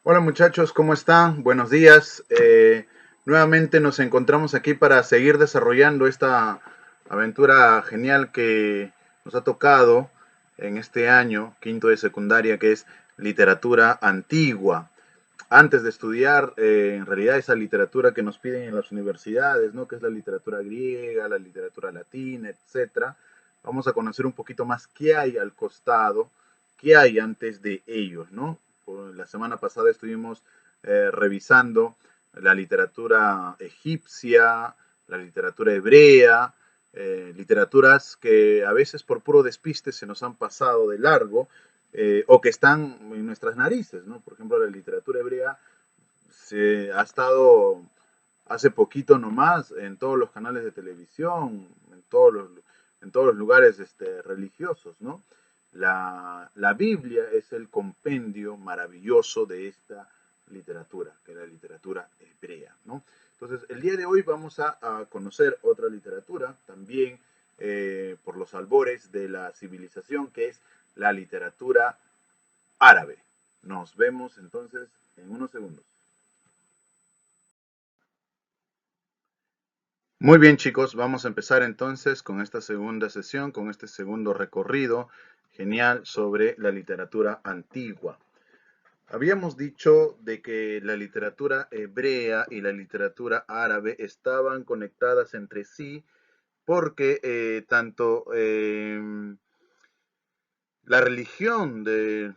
Hola muchachos, ¿cómo están? Buenos días. Nuevamente nos encontramos aquí para seguir desarrollando esta aventura genial que nos ha tocado en este año, quinto de secundaria, que es literatura antigua. Antes de estudiar, en realidad, esa literatura que nos piden en las universidades, ¿no? Que es la literatura griega, la literatura latina, etcétera. Vamos a conocer un poquito más qué hay al costado, qué hay antes de ellos, ¿no? La semana pasada estuvimos revisando la literatura egipcia, la literatura hebrea, literaturas que a veces por puro despiste se nos han pasado de largo o que están en nuestras narices, ¿no? Por ejemplo, la literatura hebrea se ha estado hace poquito nomás en todos los canales de televisión, en todos los lugares religiosos, ¿no? La Biblia es el compendio maravilloso de esta literatura, que es la literatura hebrea, ¿no? Entonces, el día de hoy vamos a conocer otra literatura, también por los albores de la civilización, que es la literatura árabe. Nos vemos entonces en unos segundos. Muy bien, chicos, vamos a empezar entonces con esta segunda sesión, con este segundo recorrido genial sobre la literatura antigua. Habíamos dicho de que la literatura hebrea y la literatura árabe estaban conectadas entre sí porque tanto la religión de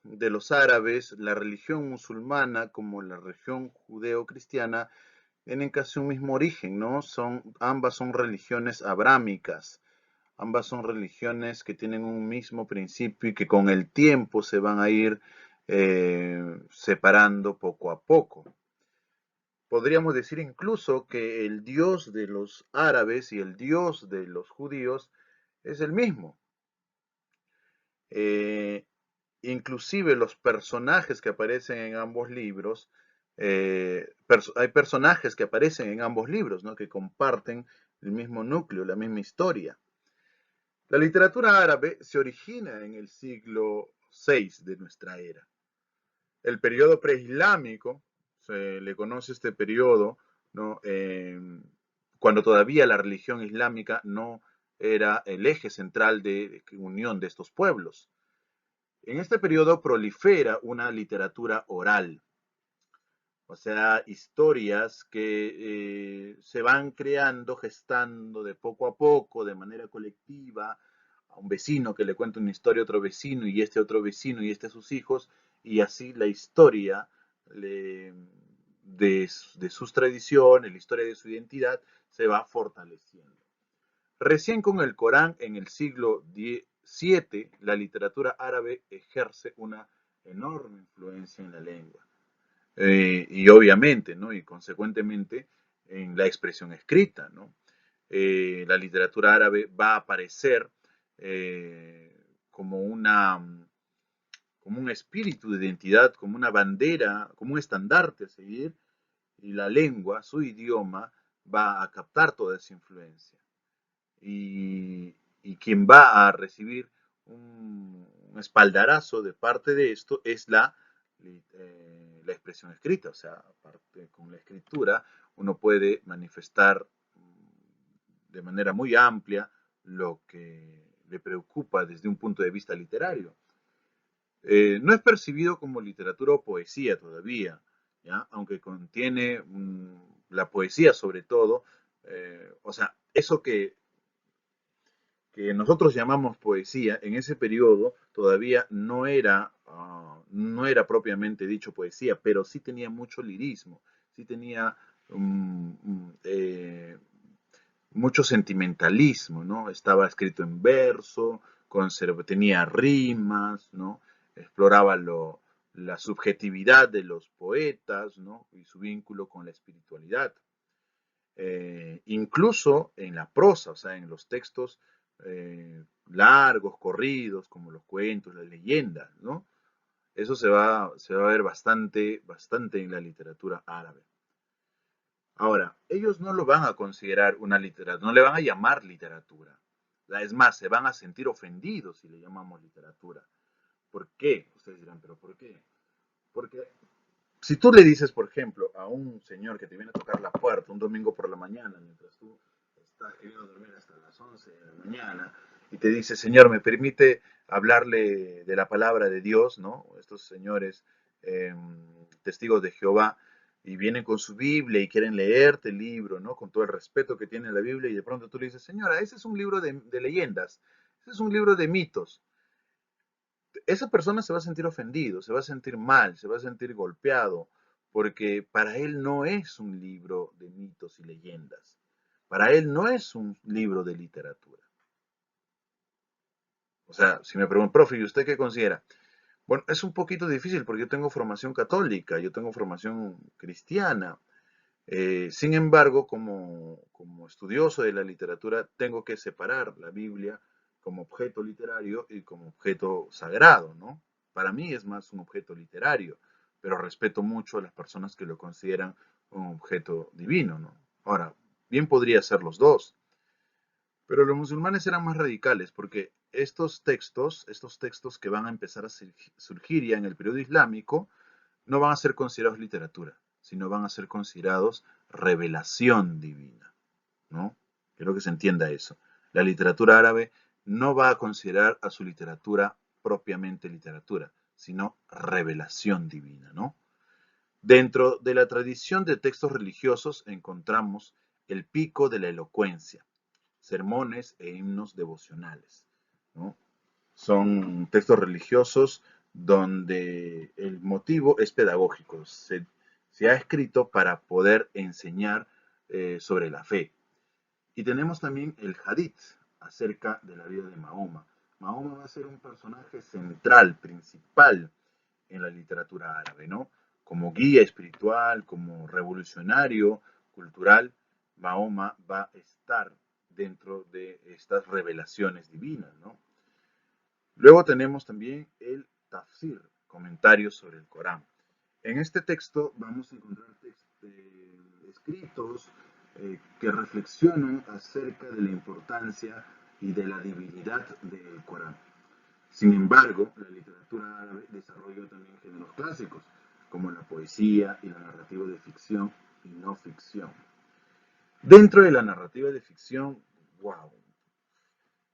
los árabes, la religión musulmana como la religión judeo-cristiana tienen casi un mismo origen, ¿no? Ambas son religiones abrámicas, ambas son religiones que tienen un mismo principio y que con el tiempo se van a ir separando poco a poco. Podríamos decir incluso que el Dios de los árabes y el Dios de los judíos es el mismo. Eh, Inclusive los personajes que aparecen en ambos libros, hay personajes que aparecen en ambos libros, ¿no? Que comparten el mismo núcleo, la misma historia. La literatura árabe se origina en el siglo VI de nuestra era. El periodo preislámico, se le conoce este periodo, ¿no? Cuando todavía la religión islámica no era el eje central de unión de estos pueblos. En este periodo prolifera una literatura oral, o sea, historias que se van creando, gestando de poco a poco, de manera colectiva, a un vecino que le cuenta una historia a otro vecino y este otro vecino y este a sus hijos, y así la historia le, de sus tradiciones, la historia de su identidad, se va fortaleciendo. Recién con el Corán, en el siglo XVII, la literatura árabe ejerce una enorme influencia en la lengua. Y obviamente, ¿no? Y consecuentemente en la expresión escrita, ¿no? La literatura árabe va a aparecer como como un espíritu de identidad, como una bandera, como un estandarte a seguir, y la lengua, su idioma, va a captar toda esa influencia. Y quien va a recibir un espaldarazo de parte de esto es la expresión escrita, o sea, aparte con la escritura uno puede manifestar de manera muy amplia lo que le preocupa desde un punto de vista literario. No es percibido como literatura o poesía todavía, ¿ya? Aunque contiene la poesía sobre todo, o sea, eso que nosotros llamamos poesía, en ese periodo todavía no era propiamente dicho poesía, pero sí tenía mucho lirismo, sí tenía mucho sentimentalismo, ¿no? Estaba escrito en verso, tenía rimas, ¿no? Exploraba la subjetividad de los poetas, ¿no? Y su vínculo con la espiritualidad. Incluso en la prosa, o sea, en los textos largos, corridos, como los cuentos, las leyendas, ¿no? Eso se va a ver bastante en la literatura árabe. Ahora, ellos no lo van a considerar una literatura, no le van a llamar literatura. Es más, se van a sentir ofendidos si le llamamos literatura. ¿Por qué? Ustedes dirán, pero ¿por qué? Porque Si tú le dices, por ejemplo, a un señor que te viene a tocar la puerta un domingo por la mañana, mientras tú estás queriendo dormir hasta las 11 de la mañana, y te dice, señor, ¿me permite hablarle de la palabra de Dios? ¿No? Estos señores eh, testigos de Jehová, y vienen con su Biblia y quieren leerte el libro, ¿no? Con todo el respeto que tiene la Biblia, y de pronto tú le dices, señora, ese es un libro de leyendas, ese es un libro de mitos. Esa persona se va a sentir ofendido, se va a sentir mal, se va a sentir golpeado, porque para él no es un libro de mitos y leyendas. Para él no es un libro de literatura. O sea, si me preguntan, profe, ¿y usted qué considera? Bueno, es un poquito difícil porque yo tengo formación católica, yo tengo formación cristiana. Sin embargo, como estudioso de la literatura, tengo que separar la Biblia como objeto literario y como objeto sagrado, ¿no? Para mí es más un objeto literario, pero respeto mucho a las personas que lo consideran un objeto divino, ¿no? Ahora, bien podría ser los dos, pero los musulmanes eran más radicales porque estos textos que van a empezar a surgir ya en el periodo islámico, no van a ser considerados literatura, sino van a ser considerados revelación divina, ¿no? Quiero que se entienda eso. La literatura árabe no va a considerar a su literatura propiamente literatura, sino revelación divina, ¿no? Dentro de la tradición de textos religiosos encontramos el pico de la elocuencia, sermones e himnos devocionales, ¿no? Son textos religiosos donde el motivo es pedagógico. Se ha escrito para poder enseñar sobre la fe. Y tenemos también el hadith acerca de la vida de Mahoma. Mahoma va a ser un personaje central, principal en la literatura árabe, ¿no? Como guía espiritual, como revolucionario cultural, Mahoma va a estar dentro de estas revelaciones divinas, ¿no? Luego tenemos también el tafsir, comentarios sobre el Corán. En este texto vamos a encontrar escritos que reflexionan acerca de la importancia y de la divinidad del Corán. Sin embargo, la literatura árabe desarrolló también géneros clásicos, como la poesía y la narrativa de ficción y no ficción. Dentro de la narrativa de ficción, wow,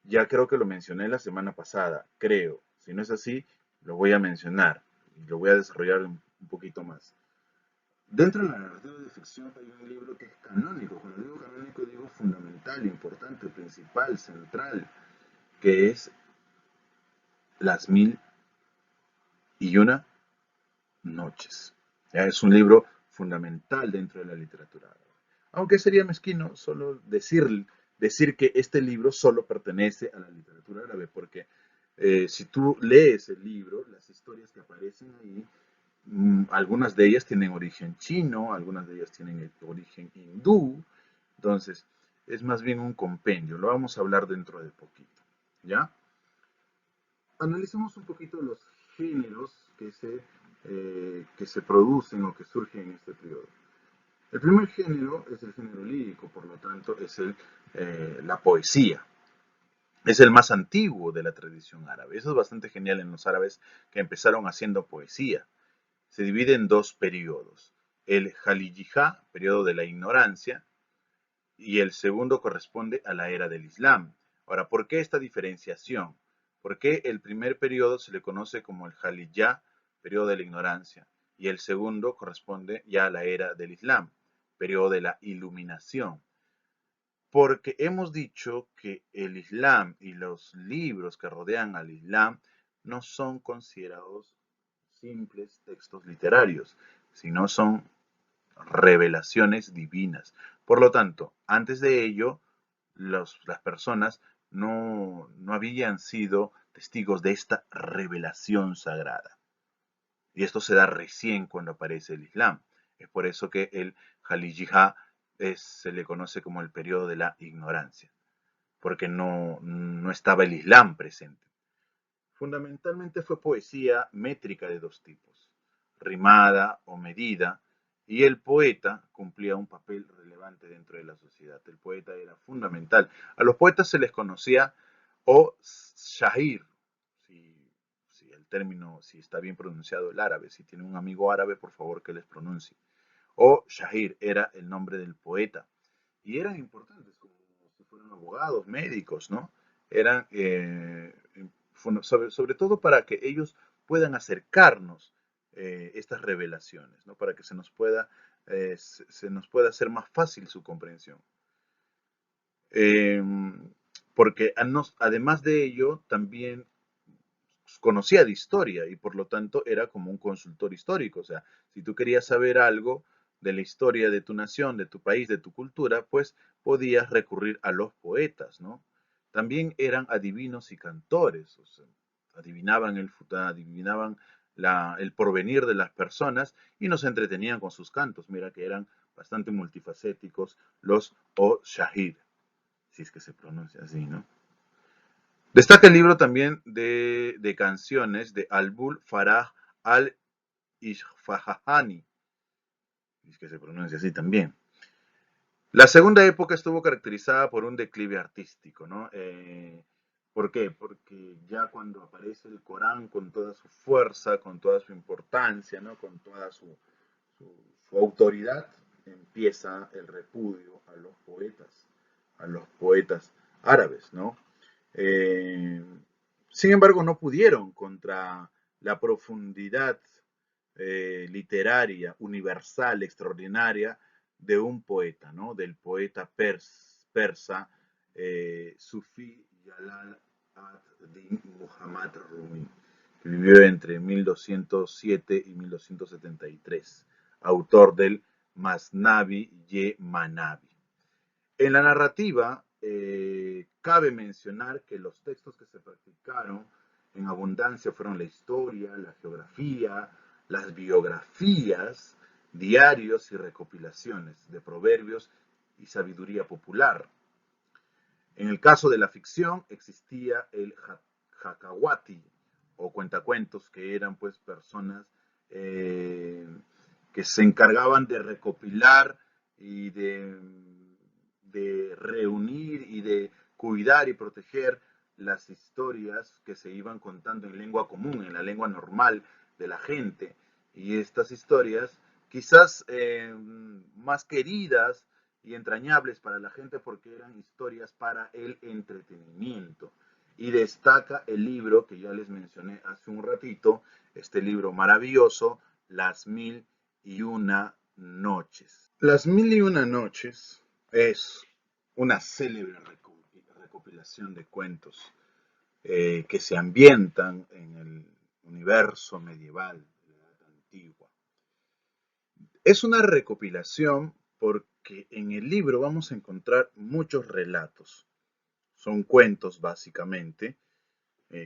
ya creo que lo mencioné la semana pasada, creo. Si no es así, lo voy a mencionar y lo voy a desarrollar un poquito más. Dentro de la narrativa de ficción hay un libro que es canónico. Cuando digo canónico digo fundamental, importante, principal, central, que es Las Mil y Una Noches. Ya es un libro fundamental dentro de la literatura árabe. Aunque sería mezquino solo decir que este libro solo pertenece a la literatura árabe, porque si tú lees el libro, las historias que aparecen ahí, algunas de ellas tienen origen chino, algunas de ellas tienen origen hindú, entonces es más bien un compendio, lo vamos a hablar dentro de poquito, ¿ya? Analicemos un poquito los géneros que se producen o que surgen en este periodo. El primer género es el género lírico, por lo tanto es la poesía. Es el más antiguo de la tradición árabe. Eso es bastante genial en los árabes que empezaron haciendo poesía. Se divide en dos periodos. El Jaliyijá, periodo de la ignorancia, y el segundo corresponde a la era del Islam. Ahora, ¿por qué esta diferenciación? ¿Por qué el primer periodo se le conoce como el Jaliyá, periodo de la ignorancia, y el segundo corresponde ya a la era del Islam, periodo de la iluminación? Porque hemos dicho que el Islam y los libros que rodean al Islam no son considerados simples textos literarios, sino son revelaciones divinas. Por lo tanto, antes de ello, las personas no habían sido testigos de esta revelación sagrada. Y esto se da recién cuando aparece el Islam. Es por eso que el Jaliyijá se le conoce como el periodo de la ignorancia, porque no estaba el Islam presente. Fundamentalmente fue poesía métrica de dos tipos, rimada o medida, y el poeta cumplía un papel relevante dentro de la sociedad. El poeta era fundamental. A los poetas se les conocía o shahir, si el término, si está bien pronunciado el árabe. Si tienen un amigo árabe, por favor que les pronuncie. O Shahir era el nombre del poeta. Y eran importantes, como si fueran abogados, médicos, ¿no? Eran, sobre todo para que ellos puedan acercarnos estas revelaciones, ¿no? Para que se nos pueda hacer más fácil su comprensión. Eh, Porque además de ello, también conocía de historia y por lo tanto era como un consultor histórico. O sea, si tú querías saber algo de la historia de tu nación, de tu país, de tu cultura, pues podías recurrir a los poetas, ¿no? También eran adivinos y cantores, o sea, adivinaban el futuro, adivinaban el porvenir de las personas y nos entretenían con sus cantos. Mira que eran bastante multifacéticos los Shahid, si es que se pronuncia así, ¿no? Destaca el libro también de canciones de Abul Faraj al-Isfahani, es que se pronuncia así también. La segunda época estuvo caracterizada por un declive artístico, ¿no? ¿Por qué? Porque ya cuando aparece el Corán con toda su fuerza, con toda su importancia, ¿no? Con toda su autoridad, empieza el repudio a los poetas árabes, ¿no? Eh, Sin embargo, no pudieron contra la profundidad literaria, universal, extraordinaria de un poeta, ¿no? Del poeta persa Sufi Jalal ad-Din Muhammad Rumi, que vivió entre 1207 y 1273, autor del Masnavi ye Manavi. En la narrativa, cabe mencionar que los textos que se practicaron en abundancia fueron la historia, la geografía, las biografías, diarios y recopilaciones de proverbios y sabiduría popular. En el caso de la ficción existía el Hakawati o cuentacuentos, que eran pues personas que se encargaban de recopilar y de reunir y de cuidar y proteger las historias que se iban contando en lengua común, en la lengua normal de la gente. Y estas historias, quizás más queridas y entrañables para la gente porque eran historias para el entretenimiento. Y destaca el libro que ya les mencioné hace un ratito, este libro maravilloso, Las Mil y Una Noches. Las Mil y Una Noches es una célebre recopilación de cuentos que se ambientan en el universo medieval de la Edad Antigua. Es una recopilación porque en el libro vamos a encontrar muchos relatos. Son cuentos básicamente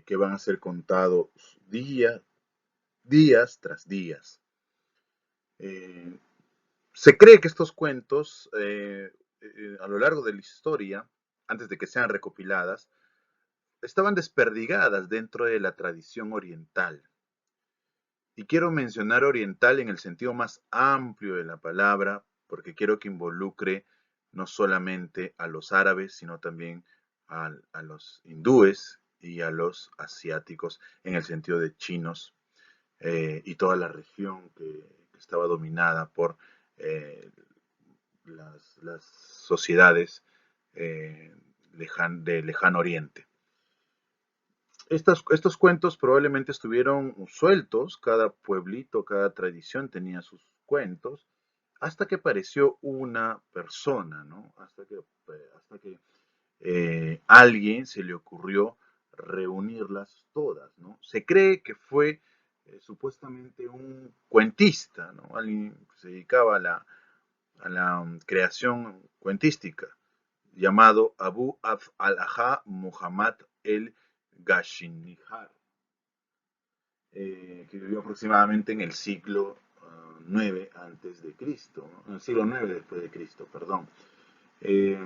que van a ser contados días tras días. Se cree que estos cuentos, a lo largo de la historia, antes de que sean recopiladas, estaban desperdigadas dentro de la tradición oriental. Y quiero mencionar oriental en el sentido más amplio de la palabra, porque quiero que involucre no solamente a los árabes, sino también a los hindúes y a los asiáticos, en el sentido de chinos y toda la región que estaba dominada por eh, las sociedades de lejano oriente. Estos cuentos probablemente estuvieron sueltos, cada pueblito, cada tradición tenía sus cuentos, hasta que apareció una persona, ¿no? Hasta que alguien se le ocurrió reunirlas todas, ¿no? Se cree que fue supuestamente un cuentista, ¿no? Alguien que se dedicaba a la creación cuentística, llamado Abu al-Aha Muhammad el-Gashinihar, que vivió aproximadamente en el siglo IX antes de Cristo, ¿no? En el siglo IX después de Cristo, perdón. Eh,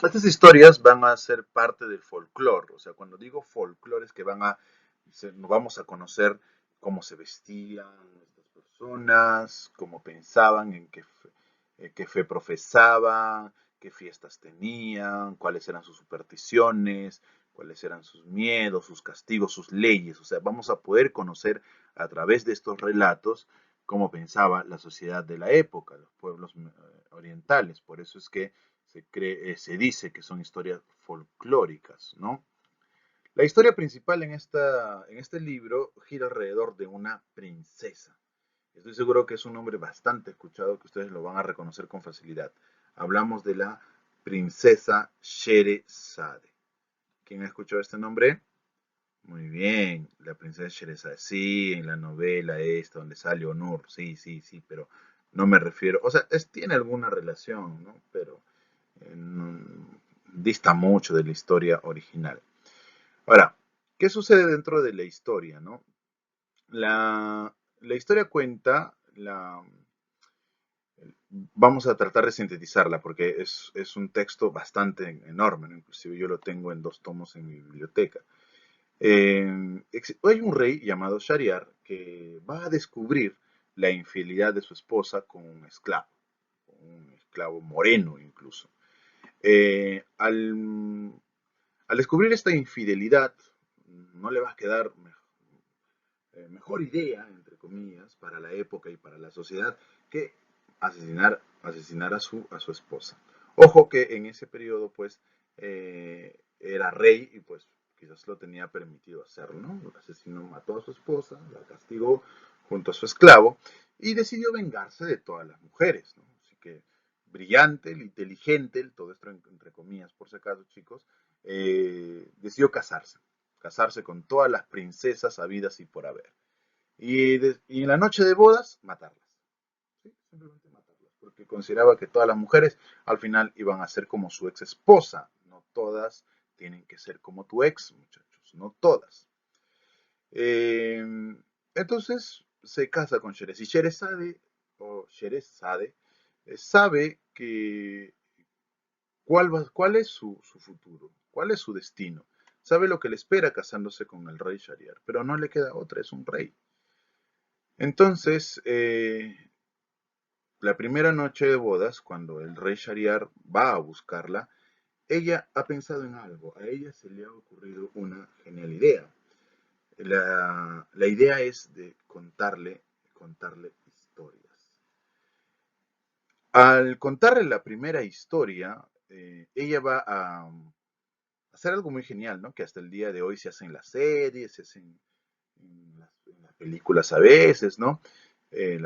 Estas historias van a ser parte del folclore, o sea, cuando digo folclore es que vamos a conocer cómo se vestían estas personas, cómo pensaban, qué fe profesaban, qué fiestas tenían, cuáles eran sus supersticiones, cuáles eran sus miedos, sus castigos, sus leyes. O sea, vamos a poder conocer a través de estos relatos cómo pensaba la sociedad de la época, los pueblos orientales. Por eso es que se dice que son historias folclóricas, ¿no? La historia principal en este libro gira alrededor de una princesa. Estoy seguro que es un nombre bastante escuchado que ustedes lo van a reconocer con facilidad. Hablamos de la princesa Sherezade. ¿Quién ha escuchado este nombre? Muy bien, la princesa Sherezade. Sí, en la novela esta donde sale Onur. Sí, sí, sí, pero no me refiero. O sea, tiene alguna relación, ¿no? Pero no, dista mucho de la historia original. Ahora, ¿qué sucede dentro de la historia, no? La historia cuenta, vamos a tratar de sintetizarla porque es un texto bastante enorme, ¿no? Inclusive yo lo tengo en 2 tomos en mi biblioteca. Hay un rey llamado Shahryar que va a descubrir la infidelidad de su esposa con un esclavo moreno incluso. Eh, al, al descubrir esta infidelidad, no le va a quedar mejor idea, entre comillas, para la época y para la sociedad que asesinar a su esposa. Ojo que en ese periodo, pues, era rey y pues quizás lo tenía permitido hacerlo, ¿no? El asesino mató a su esposa, la castigó junto a su esclavo y decidió vengarse de todas las mujeres, ¿no? Así que brillante, inteligente, todo esto entre comillas, por si acaso, chicos, decidió casarse con todas las princesas habidas y por haber. Y en la noche de bodas, matarlas. ¿Sí? Simplemente matarlas. Porque consideraba que todas las mujeres al final iban a ser como su ex esposa. No todas tienen que ser como tu ex, muchachos. No todas. Eh, entonces se casa con Sherez. Y Sherezade sabe que cuál es su futuro, cuál es su destino. Sabe lo que le espera casándose con el rey Shahryar, pero no le queda otra, es un rey. Entonces, la primera noche de bodas, cuando el rey Shahryar va a buscarla, ella ha pensado en algo. A ella se le ha ocurrido una genial idea. La idea es de contarle historias. Al contarle la primera historia, ella va a hacer algo muy genial, ¿no? Que hasta el día de hoy se hacen las series, se hacen en las películas a veces, ¿no?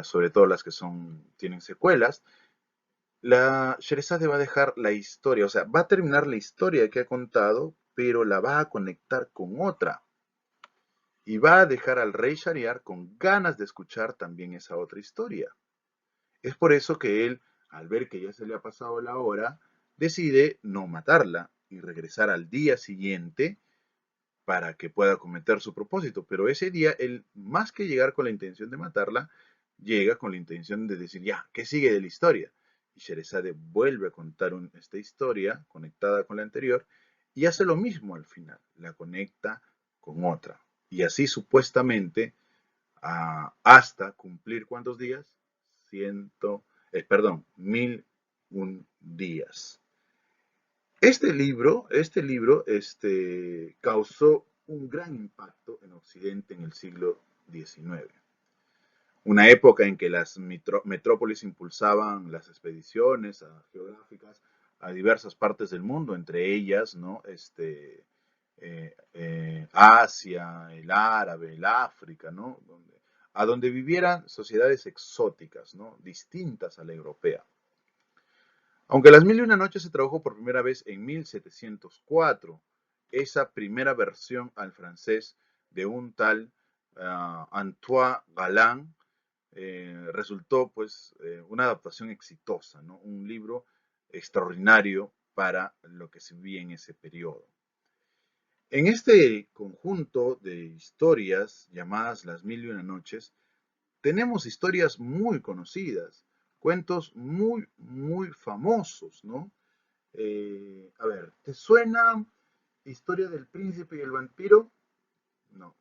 Sobre todo las que tienen secuelas. La Sherazade va a dejar la historia, o sea, va a terminar la historia que ha contado, pero la va a conectar con otra. Y va a dejar al rey Shahryar con ganas de escuchar también esa otra historia. Es por eso que él, al ver que ya se le ha pasado la hora, decide no matarla y regresar al día siguiente para que pueda cometer su propósito. Pero ese día, él, más que llegar con la intención de matarla, llega con la intención de decir, ya, ¿qué sigue de la historia? Y Sherezade vuelve a contar esta historia conectada con la anterior y hace lo mismo al final, la conecta con otra. Y así supuestamente hasta cumplir ¿cuántos días? Perdón, 1001 días. Este libro causó un gran impacto en Occidente en el siglo XIX, una época en que las metrópolis impulsaban las expediciones geográficas a diversas partes del mundo, entre ellas, ¿no? Asia, el árabe, el África, ¿no? A donde vivieran sociedades exóticas, ¿no? Distintas a la europea. Aunque Las Mil y una Noches se tradujo por primera vez en 1704, esa primera versión al francés de un tal Antoine Galland resultó pues una adaptación exitosa, ¿no? Un libro extraordinario para lo que se vivía en ese periodo. En este conjunto de historias llamadas Las Mil y una Noches, tenemos historias muy conocidas, cuentos muy, muy famosos, ¿no? A ver, ¿te suena Historia del Príncipe y el Vampiro? No,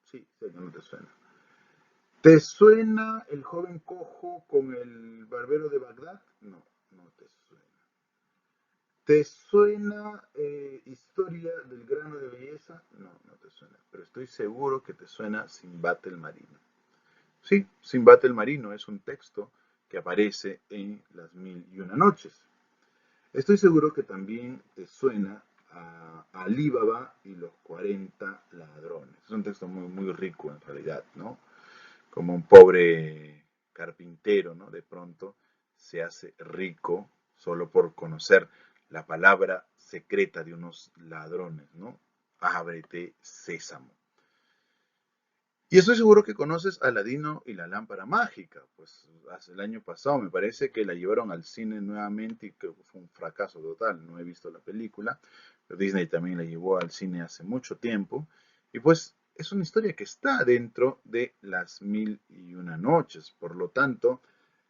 sí, sé que no te suena. ¿Te suena El joven cojo con el barbero de Bagdad? No, no te suena. ¿Te suena Historia del grano de belleza? No, no te suena, pero estoy seguro que te suena Sinbad el marino. Sí, Sinbad el marino es un texto que aparece en Las Mil y Una Noches. Estoy seguro que también te suena a Alí Baba y los 40 ladrones. Es un texto muy, muy rico en realidad, ¿no? Como un pobre carpintero, ¿no? De pronto se hace rico solo por conocer la palabra secreta de unos ladrones, ¿no? Ábrete, sésamo. Y estoy seguro que conoces Aladino y la lámpara mágica, pues hace el año pasado me parece que la llevaron al cine nuevamente y creo que fue un fracaso total, no he visto la película, pero Disney también la llevó al cine hace mucho tiempo y pues es una historia que está dentro de Las Mil y Una Noches, por lo tanto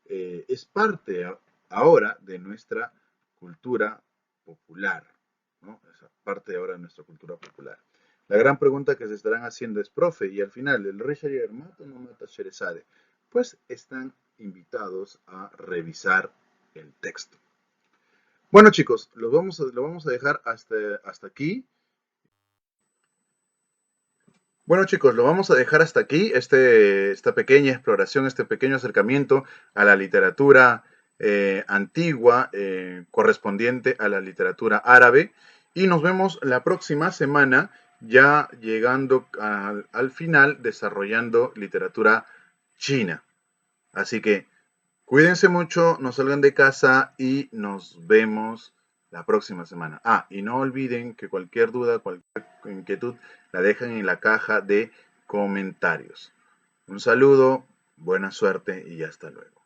es parte ahora de nuestra cultura popular, ¿no? Es parte ahora de nuestra cultura popular. La gran pregunta que se estarán haciendo es, profe, y al final, ¿el rey Sharir mata o no mata a Sherezade? Pues están invitados a revisar el texto. Bueno, chicos, lo vamos a dejar hasta aquí. Bueno, chicos, lo vamos a dejar hasta aquí, esta pequeña exploración, este pequeño acercamiento a la literatura antigua correspondiente a la literatura árabe. Y nos vemos la próxima semana, ya llegando al final, desarrollando literatura china. Así que cuídense mucho, no salgan de casa y nos vemos la próxima semana. Ah, y no olviden que cualquier duda, cualquier inquietud, la dejan en la caja de comentarios. Un saludo, buena suerte y hasta luego.